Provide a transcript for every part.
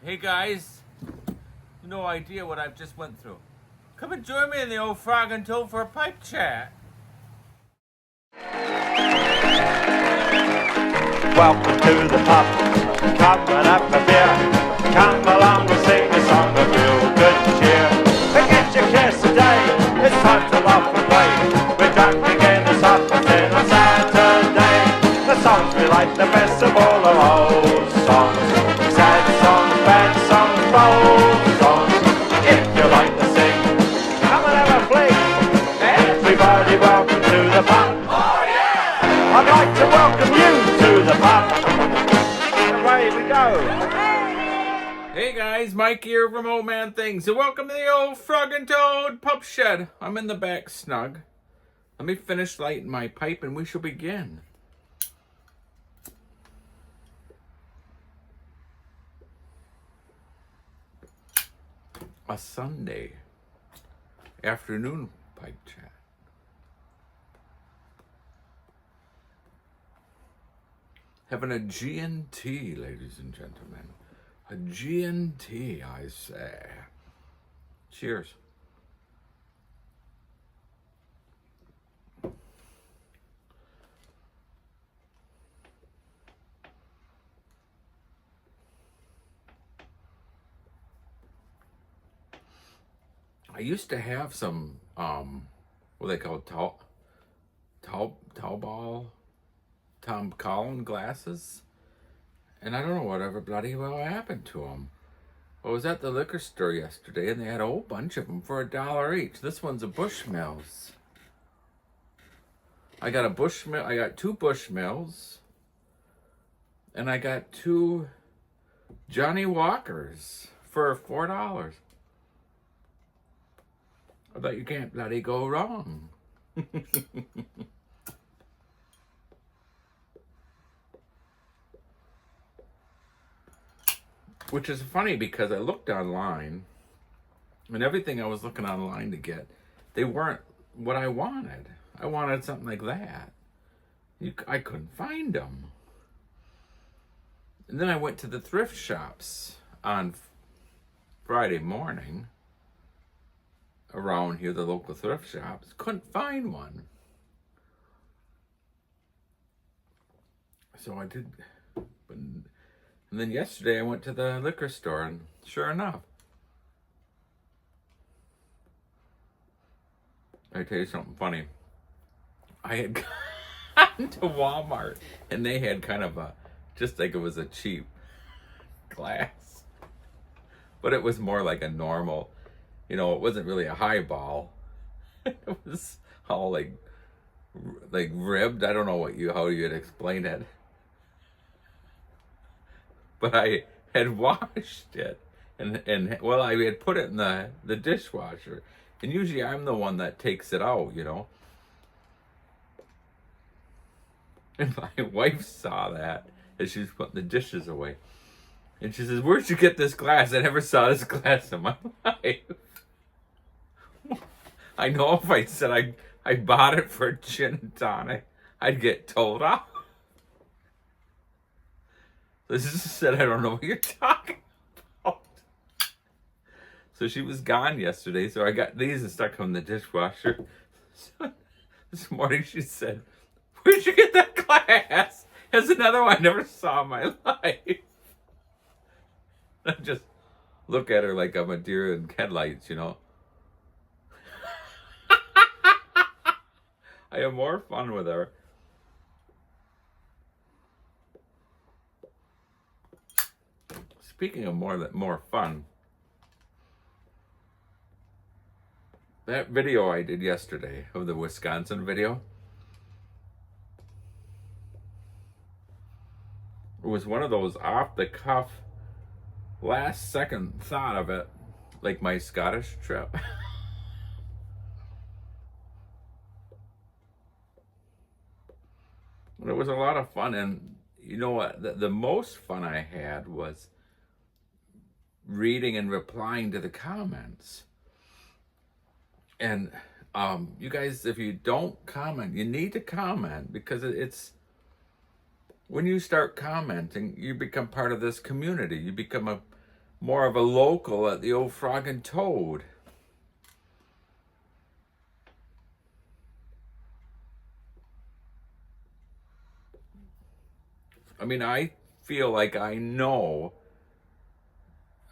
Hey guys, no idea what I've just went through. Come and join me in the old Frog and Toad for a pipe chat. Welcome to the pub, come and have a beer. Come along and sing a song of real good cheer. Forget your cares today, it's time to laugh and play. We're drunk again this afternoon on Saturday. The songs we like the best of all our old songs. Sad songs, bad songs, bold songs. If you like to sing, come and have a fling. Everybody welcome to the pub. I'd like to welcome you to the pub. Away we go. Hey guys, Mike here from Old Man Things. So welcome to the old Frog and Toad Pup Shed. I'm in the back snug. Let me finish lighting my pipe and we shall begin. A Sunday afternoon pipe chat. Having a G&T, ladies and gentlemen. A G&T, I say. Cheers. I used to have some, what they call Tom Collin glasses, and I don't know whatever bloody well happened to them. I was at the liquor store yesterday, and they had a whole bunch of them for $1 each. This one's a Bushmills. I got two Bushmills, and I got two Johnny Walkers for $4. I bet you can't bloody go wrong. Which is funny because I looked online and everything I was looking online to get, they weren't what I wanted. I wanted something like that. I couldn't find them. And then I went to the thrift shops on Friday morning around here, the local thrift shops. Couldn't find one. So I did. And then yesterday I went to the liquor store, and sure enough, I tell you something funny. I had gotten to Walmart, and they had kind of just like it was a cheap glass. But it was more like a normal, it wasn't really a highball. It was all like ribbed. I don't know how you'd explain it. But I had washed it, and I had put it in the dishwasher, and usually I'm the one that takes it out, And my wife saw that as she was putting the dishes away, and she says, "Where'd you get this glass? I never saw this glass in my life." I know if I said I bought it for a gin and tonic, I'd get told off. This is said, I don't know what you're talking about. So she was gone yesterday, so I got these and stuck them in the dishwasher. So this morning she said, "Where'd you get that glass?" That's another one I never saw in my life. I just look at her like I'm a deer in headlights, I have more fun with her. Speaking of more fun, that video I did yesterday of the Wisconsin video, it was one of those off the cuff, last second thought of it, like my Scottish trip. It was a lot of fun, and you know what? The most fun I had was reading and replying to the comments. And you guys, if you don't comment, you need to comment, because it's when you start commenting, you become part of this community. You become more of a local at the old Frog and Toad. I mean, I feel like I know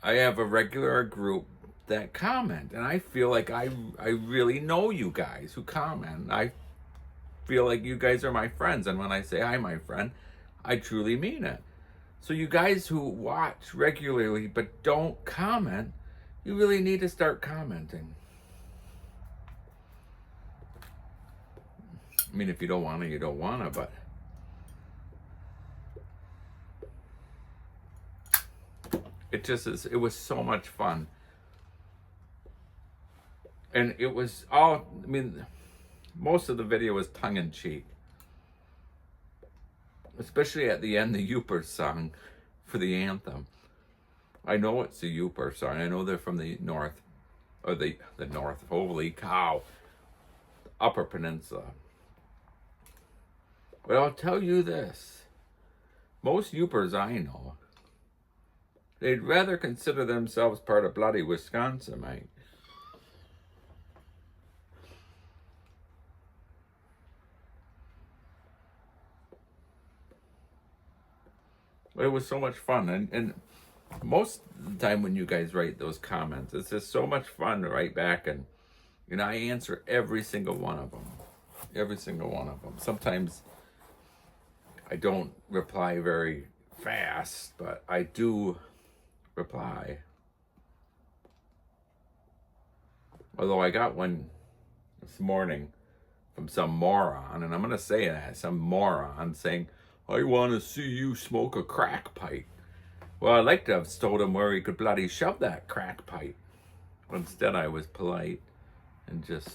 I have a regular group that comment, and I feel like I really know you guys who comment. I feel like you guys are my friends, and when I say hi, my friend, I truly mean it. So you guys who watch regularly but don't comment, you really need to start commenting. I mean, if you don't want to, you don't want to, but it just is, it was so much fun. And it was all, I mean, most of the video was tongue in cheek. Especially at the end, the Yooper song for the anthem. I know it's a Yooper song. I know they're from the north, or the north, holy cow, Upper Peninsula. But I'll tell you this, most Yoopers I know, they'd rather consider themselves part of bloody Wisconsin, mate. But it was so much fun, and most of the time when you guys write those comments, it's just so much fun to write back, and you know, I answer every single one of them. Every single one of them. Sometimes I don't reply very fast, but I do reply. Although I got one this morning from some moron, and I'm going to say that, some moron saying, I want to see you smoke a crack pipe. Well, I'd like to have told him where he could bloody shove that crack pipe. But instead I was polite and just...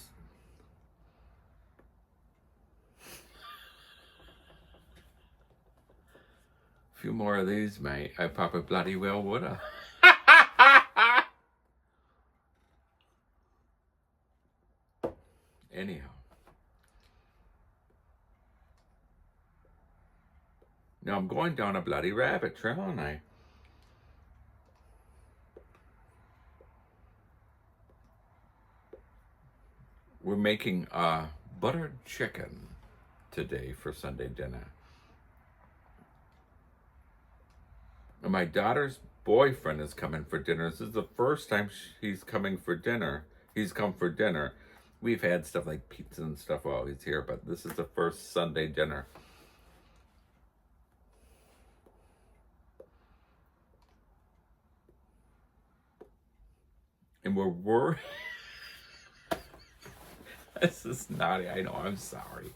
A few more of these, mate. I probably bloody well woulda. Anyhow. Now I'm going down a bloody rabbit trail, aren't I? We're making buttered chicken today for Sunday dinner. And my daughter's boyfriend is coming for dinner. This is the first time he's coming for dinner. He's come for dinner. We've had stuff like pizza and stuff while he's here, but this is the first Sunday dinner. And we're worried. This is naughty. I know. I'm sorry.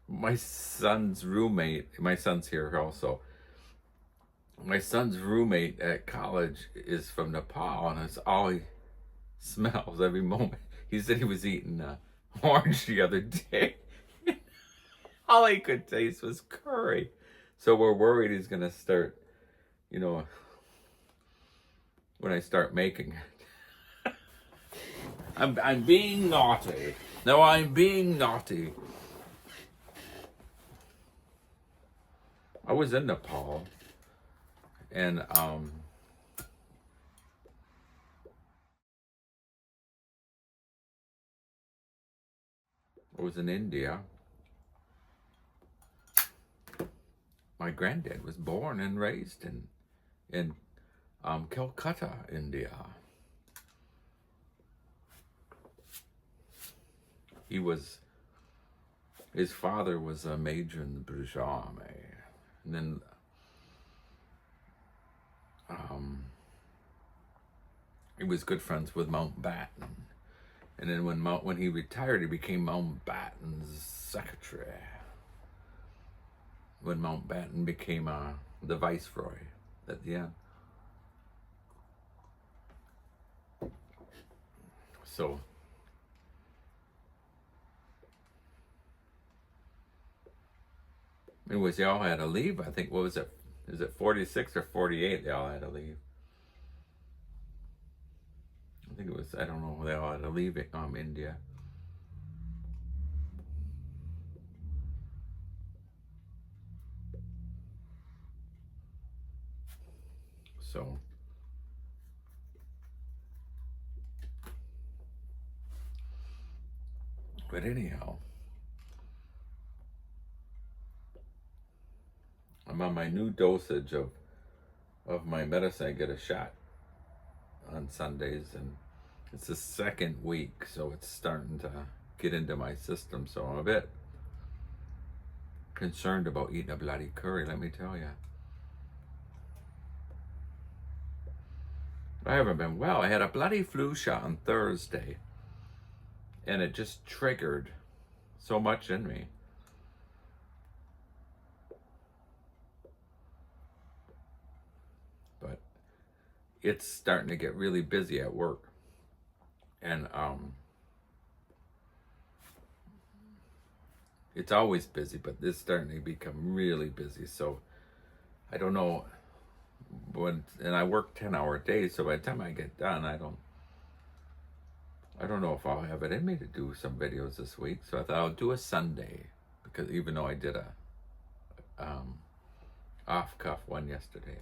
My son's roommate, my son's here also. My son's roommate at college is from Nepal, and it's all he smells every moment. He said he was eating orange the other day. All he could taste was curry. So we're worried he's going to start, you know, when I start making it. I'm being naughty. No, I'm being naughty. I was in Nepal, and I was in India. My granddad was born and raised in Calcutta, India. His father was a major in the British Army, and then he was good friends with Mountbatten, and then when he retired, he became Mountbatten's secretary. When Mountbatten became the viceroy at the end. So anyways, they all had to leave. I think, what was it? Is it 46 or 48 they all had to leave? I think it was, I don't know, they all had to leave India. So But anyhow, I'm on my new dosage of my medicine. I get a shot on Sundays, and it's the second week, so it's starting to get into my system. So I'm a bit concerned about eating a bloody curry, let me tell you. I haven't been well. I had a bloody flu shot on Thursday, and it just triggered so much in me. But it's starting to get really busy at work. And it's always busy, but it's starting to become really busy. So I don't know and I work 10-hour days, so by the time I get done, I don't know if I'll have it in me to do some videos this week. So I thought I'll do a Sunday, because even though I did a off cuff one yesterday.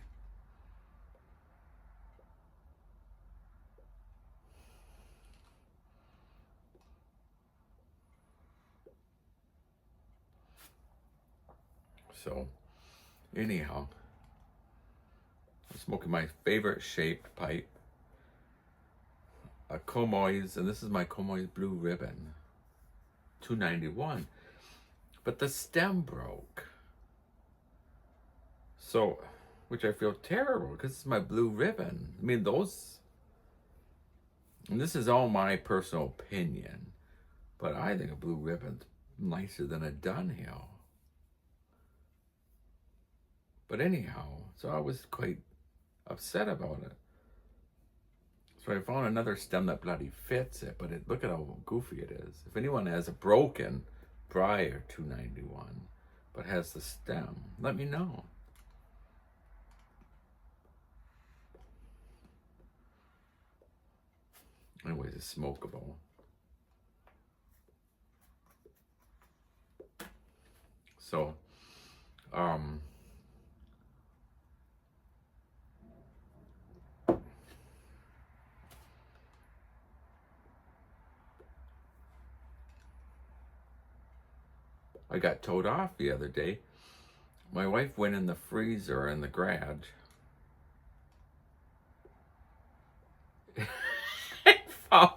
So anyhow, I'm smoking my favorite shaped pipe, a Comoy's, and this is my Comoy's Blue Ribbon, $2.91. But the stem broke. So, which I feel terrible, because it's my Blue Ribbon. I mean, and this is all my personal opinion, but I think a Blue Ribbon's nicer than a Dunhill. But anyhow, so I was quite upset about it. So I found another stem that bloody fits it, but look at how goofy it is. If anyone has a broken Briar $2.91, but has the stem, let me know. Anyways, it's smokable. So, I got towed off the other day. My wife went in the freezer in the garage and found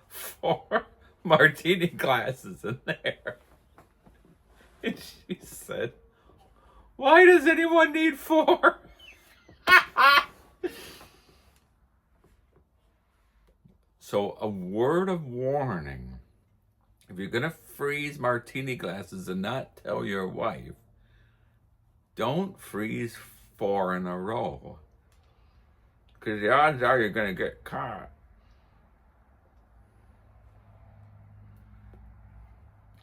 4 martini glasses in there. And she said, "Why does anyone need 4? So a word of warning. If you're going to freeze martini glasses and not tell your wife, don't freeze 4 in a row. Because the odds are you're going to get caught.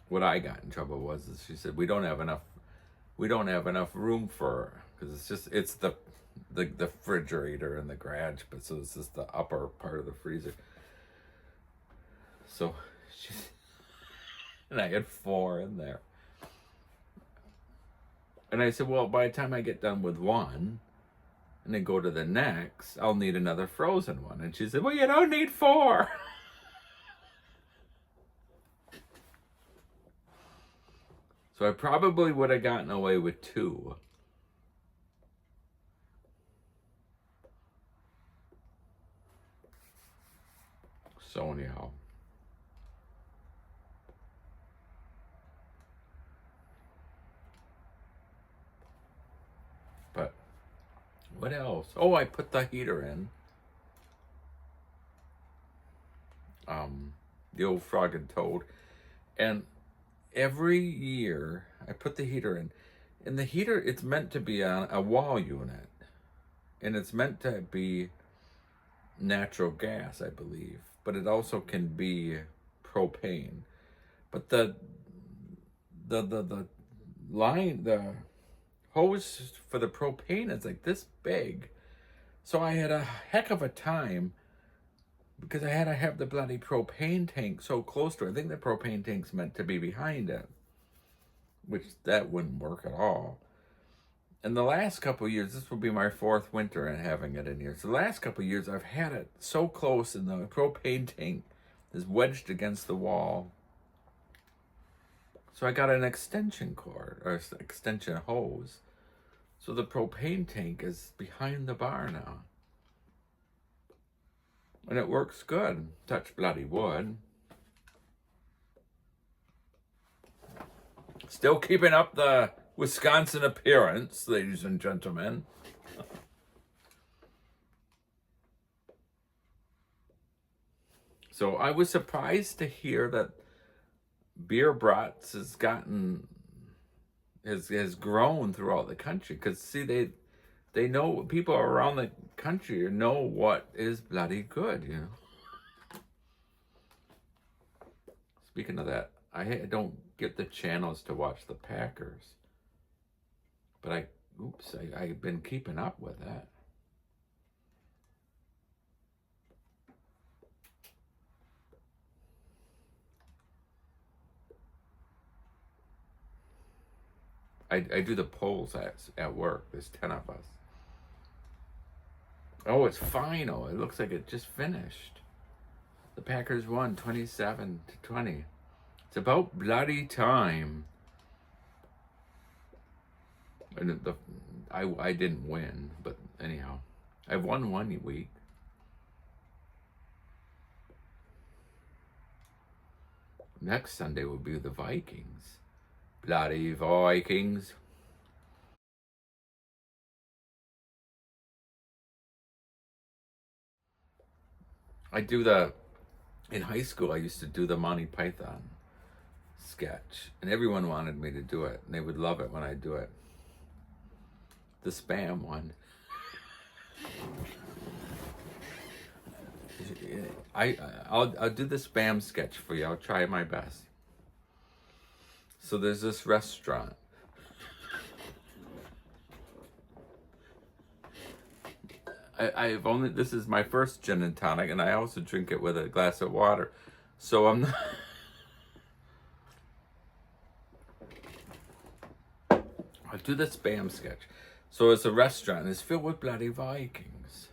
What I got in trouble was she said, we don't have enough room for, because it's the refrigerator in the garage, but so it's just the upper part of the freezer. So and I had 4 in there. And I said, well, by the time I get done with one and then go to the next, I'll need another frozen one. And she said, well, you don't need 4. So I probably would have gotten away with 2. So anyhow. But what else? Oh, I put the heater in. The old Frog and Toad. And every year I put the heater in. And the heater, it's meant to be on a wall unit. And it's meant to be natural gas, I believe. But it also can be propane. But the line, the hose for the propane is like this big. So I had a heck of a time because I had to have the bloody propane tank so close to it. I think the propane tank's meant to be behind it, which that wouldn't work at all. And the last couple of years, this will be my 4th winter in having it in here. So the last couple of years, I've had it so close, and the propane tank is wedged against the wall. So I got an extension cord, or extension hose. So the propane tank is behind the bar now. And it works good. Touch bloody wood. Still keeping up the Wisconsin appearance, ladies and gentlemen. So I was surprised to hear that beer brats has grown throughout the country. Because see, they know, people around the country know what is bloody good, you know. Speaking of that, I don't get the channels to watch the Packers, but I've been keeping up with that. I do the polls at work. There's 10 of us. Oh, it's final. It looks like it just finished. The Packers won 27-20. It's about bloody time. And I didn't win, but anyhow, I've won one week. Next Sunday will be the Vikings. Bloody Vikings. In high school, I used to do the Monty Python sketch, and everyone wanted me to do it, and they would love it when I do it. The spam one. I'll do the spam sketch for you. I'll try my best. So there's this restaurant. This is my first gin and tonic, and I also drink it with a glass of water. So I'm not. I'll do the spam sketch. So it's a restaurant, and it's filled with bloody Vikings.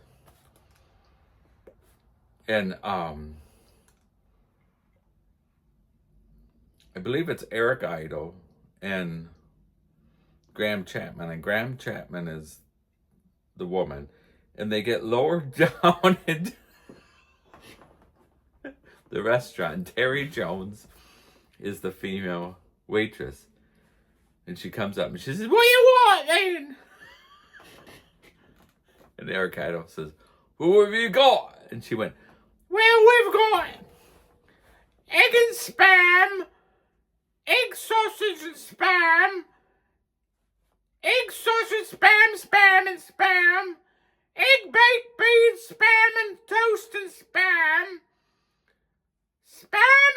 And I believe it's Eric Idle and Graham Chapman, and Graham Chapman is the woman, and they get lowered down into the restaurant. Terry Jones is the female waitress, and she comes up and she says, "What do you want, man?" And Eric Idle says, "Who have you got?" And she went, "Well, we've got egg and spam, egg sausage and spam, egg sausage, spam and spam, egg baked beans, spam and toast and spam, spam,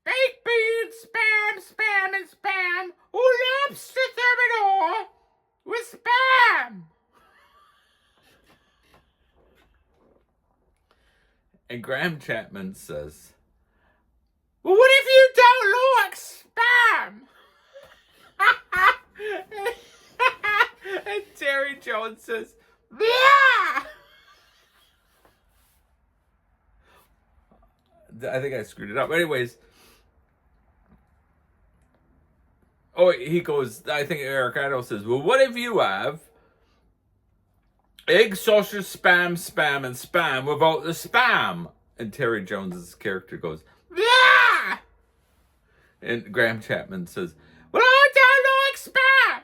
baked beans, spam and spam, lobster thermidor with spam." And Graham Chapman says, "Well, what if you don't like spam?" And Terry Jones says, "Yeah." I think I screwed it up. Anyways, he goes, I think Eric Idle says, "Well, what if you have egg, sausage, spam, and spam without the spam?" And Terry Jones's character goes, "Yeah." And Graham Chapman says, "Well, I don't like spam."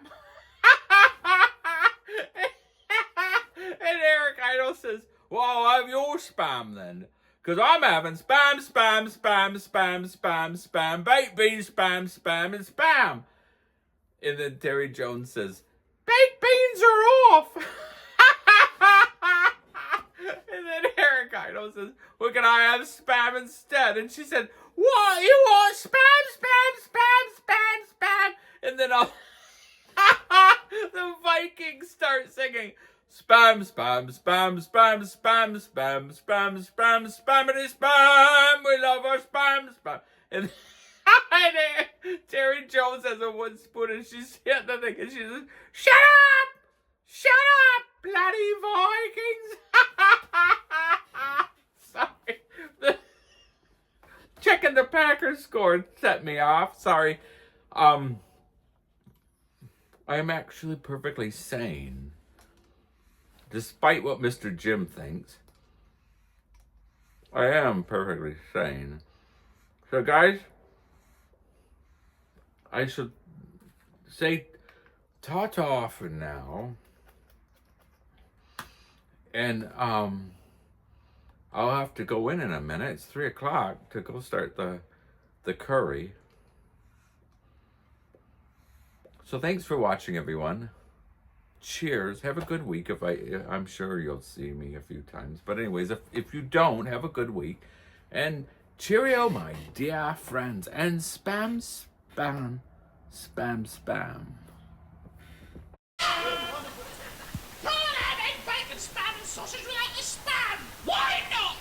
And Eric Idle says, "Well, I'll have your spam then. Because I'm having spam, baked beans, spam, and spam." And then Terry Jones says, "Baked beans are off." And then Eric Idle says, "Well, can I have spam instead?" And she said, "What? You want spam? And then the Vikings start singing, "Spam, spammity spam, we love our spam." And Terry Jones has a wooden spoon, and she's hitting the thing, and she says, Shut up, bloody Vikings." Sorry. Check it and the Packers scored set me off. Sorry. I am actually perfectly sane. Despite what Mr. Jim thinks. I am perfectly sane. So guys, I should say ta-ta for now. And I'll have to go in a minute. It's 3 o'clock to go start the curry. So thanks for watching, everyone. Cheers. Have a good week. I'm sure you'll see me a few times. But anyways, if you don't, have a good week. And cheerio, my dear friends. And spam, spam, spam, spam. Spam and sausage without the spam! Why not?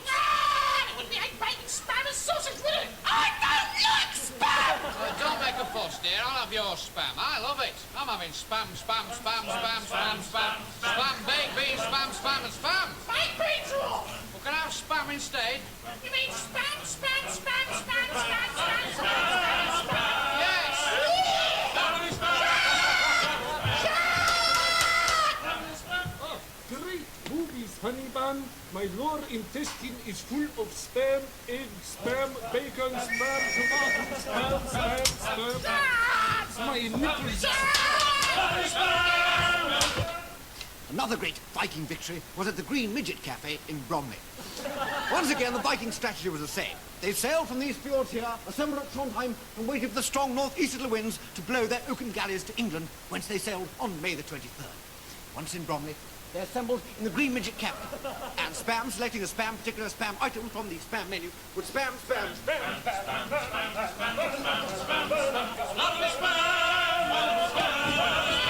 It would be egg, bacon, spam and sausage, would it? I don't like spam! Don't make a fuss, dear. I'll have your spam. I love it. I'm having spam, spam, spam, spam, spam, spam. Spam, baked beans, spam, spam, and spam. Baked beans are off! Well, can I have spam instead? You mean spam, spam, spam, spam, spam, spam, spam, spam? Yes! Great movies, honey bun. My lower intestine is full of spam, egg, spam, bacon, spam, tomato, spam, spam, spam. My nipples. Another great Viking victory was at the Green Midget Cafe in Bromley. Once again, the Viking strategy was the same. They sailed from these fjords here, assembled at Trondheim, and waited for the strong northeasterly winds to blow their oaken galleys to England, whence they sailed on May the 23rd. Once in Bromley, they assembled in the Green Midget Cafe, and Spam, selecting a particular spam item from the spam menu, would spam, spam, spam, spam, spam, spam, spam, spam, spam, spam, spam, spam, spam, spam, spam, spam, spam, spam, spam,